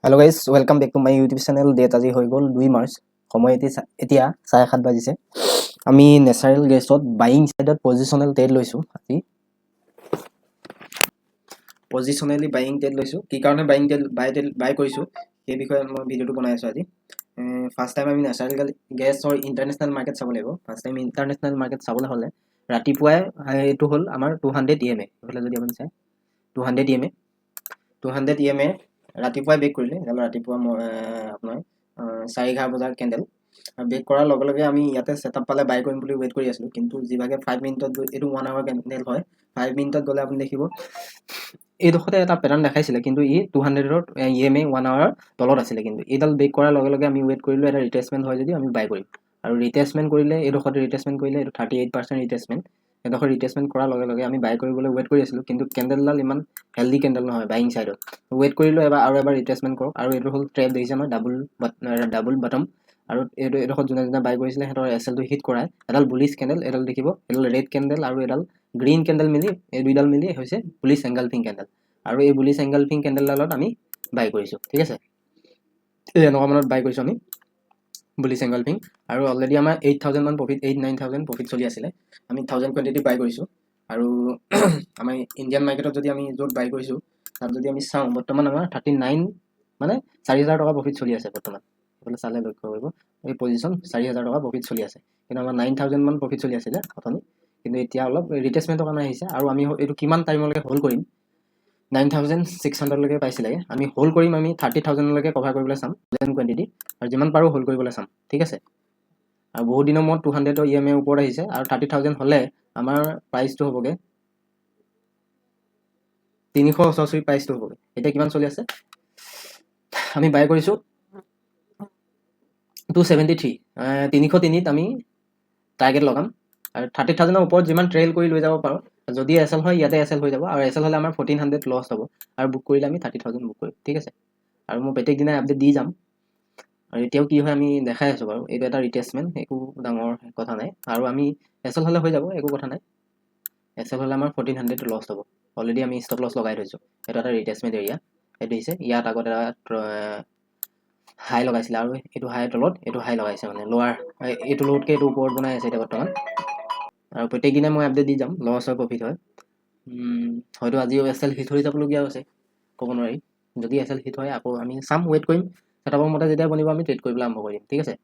Hello' guys welcome back to my YouTube channel. Date আজি হৈ গ'ল 2 মাৰ্চ। সময় এতিয়া 7:30 বাজিছে। আমি নেচাৰেল গেছত বাইং ছাইডত পজিশ্যনেল ট্ৰেড লৈছোঁ। আজি পজিশ্যনেলি বাইং ট্ৰেড লৈছোঁ। কি কাৰণে বাই কৰিছোঁ সেই বিষয়ে মই ভিডিঅ'টো বনাই আছোঁ আজি। ফাৰ্ষ্ট টাইম আমি নেচাৰেল গেছৰ ইণ্টাৰনেশ্যনেল মাৰ্কেট চাব লাগিব। ফাৰ্ষ্ট টাইম ইণ্টাৰনেশ্যনেল মাৰ্কেট চাবলৈ হ'লে ৰাতিপুৱাই এইটো হ'ল আমাৰ 200 EMA। এইফালে যদি আপুনি চায় 200 EMA ৰাতিপুৱাই বেক কৰিলে। ৰাতিপুৱা আপোনাৰ 4:11 বজাৰ কেণ্ডেল বেক কৰাৰ লগে লগে আমি ইয়াতে ছেটআপ পালে বাই কৰিম বুলি ৱেইট কৰি আছিলোঁ। কিন্তু যিভাগে 5 মিনিটত এইটো 1 আৱাৰ কেণ্ডেল হয়, 5 মিনিটত গ'লে আপুনি দেখিব এইডোখৰতে এটা পেটাৰ্ণ দেখাইছিলে, কিন্তু ই 200ৰ EMA 1 আৱাৰৰ তলত আছিলে। কিন্তু এইডাল বেক কৰাৰ লগে লগে আমি ৱেইট কৰিলোঁ এটা ৰিটেচমেণ্ট হয় যদি আমি বাই কৰিম। আৰু ৰিটেচমেণ্ট কৰিলে এইডোখৰতে ৰিটেচমেণ্ট কৰিলে, এইটো 38% ৰিটেচমেণ্ট। এডোখৰ ৰিটেচমেণ্ট কৰাৰ লগে লগে আমি বাই কৰিবলৈ ৱেইট কৰি আছিলোঁ। কিন্তু কেণ্ডেলডাল ইমান হেল্ডি কেণ্ডেল নহয় বাইং ছাইডত। ৱেইট কৰিলোঁ আৰু এবাৰ ৰিটেচমেণ্ট কৰক। আৰু এইটো হ'ল ট্ৰেপ দেখিছে নহয়, ডাবুল বটম। আৰু এইডোখৰত যোনে বাই কৰিছিলে সিহঁতৰ SLটো হিট কৰাই এডাল বুলিছ কেণ্ডেল, এডাল দেখিব এডাল ৰেড কেণ্ডেল আৰু এডাল গ্ৰীণ কেণ্ডেল মিলি, এই দুইডাল মিলি হৈছে বুলিছ এংগালফিং কেণ্ডেল। আৰু এই বুলিছ এংগালফিং কেণ্ডেলডালত আমি বাই কৰিছোঁ। ঠিক আছে, এই এনেকুৱা মানত বাই কৰিছোঁ আমি বুলিছ এংগালফিং। আৰু অলৰেডি আমাৰ 8,000 মান প্ৰফিট, 8-9,000 প্ৰফিট চলি আছিলে। আমি 1000 কোৱাণ্টিটি বাই কৰিছোঁ। আৰু আমাৰ ইণ্ডিয়ান মাৰ্কেটত যদি আমি য'ত বাই কৰিছোঁ তাত যদি আমি চাওঁ, বৰ্তমান আমাৰ 39 মানে 4,000 টকা প্ৰফিট চলি আছে বৰ্তমান। এইফালে চালে লক্ষ্য কৰিব এই পজিশ্যন 4,000 টকা প্ৰফিট চলি আছে। কিন্তু আমাৰ 9,000 মান প্ৰফিট চলি আছিলে অথনি। কিন্তু এতিয়া অলপ ৰিটেচমেণ্টৰ কাৰণে আহিছে। আৰু আমি এইটো কিমান টাইমলৈকে হোল্ড কৰিম, 9,600লৈকে পাইছিলে। আমি হোল্ড কৰিম, আমি 30,000লৈকে কভাৰ কৰিবলৈ চাম কোৱাণ্টিটি, আৰু যিমান পাৰোঁ হোল্ড কৰিবলৈ চাম। ঠিক আছে, আৰু বহুত দিনৰ মূৰত 200ৰ EMA ওপৰত আহিছে। আৰু 30,000 হ'লে আমাৰ প্ৰাইচটো হ'বগৈ 388 প্ৰাইচটো হ'বগৈ। এতিয়া কিমান চলি আছে, আমি বাই কৰিছোঁ 273, 303ত আমি টাৰ্গেট লগাম। আৰু 30,000ৰ ওপৰত যিমান ট্ৰেইল কৰি লৈ যাব পাৰোঁ, যদি SL হয় ইয়াতে SL হৈ যাব। আৰু SL হ'লে আমাৰ 1400 লছ হ'ব। আৰু বুক কৰিলে আমি 30,000 বুক কৰিম। ঠিক আছে, আৰু মই প্ৰত্যেক দিনাই আপডেট দি যাম। আৰু এতিয়াও কি হয় আমি দেখাই আছোঁ বাৰু। এইটো এটা ৰিটেচমেণ্ট, একো ডাঙৰ কথা নাই। আৰু আমি SL হ'লে হৈ যাব, একো কথা নাই। SL হ'লে আমাৰ 1400 লছ হ'ব। অলৰেডি আমি ষ্টপ লছ লগাই থৈছোঁ। এইটো এটা ৰিটেচমেণ্ট এৰিয়া। এইটো দিছে, ইয়াত আগত এটা হাই লগাইছিলে, আৰু এইটো হাইৰ তলত এইটো হাই লগাইছে, মানে লোৱাৰ এইটো লোতকৈ এইটো ওপৰত বনাই আছে এতিয়া বৰ্তমান। আৰু প্ৰত্যেক দিনাই মই আপডেট দি যাম, লছ হয় প্ৰফিট হয়। হয়তো আজিও SL হিট হৈ যাবলগীয়া হৈছে, ক'ব নোৱাৰি। যদি SL হিট হয় আকৌ আমি চাম, ৱেইট কৰিম। ছেটআপৰ মতে যেতিয়া বনিব আমি ট্ৰেড কৰিবলৈ আৰম্ভ কৰিম। ঠিক আছে।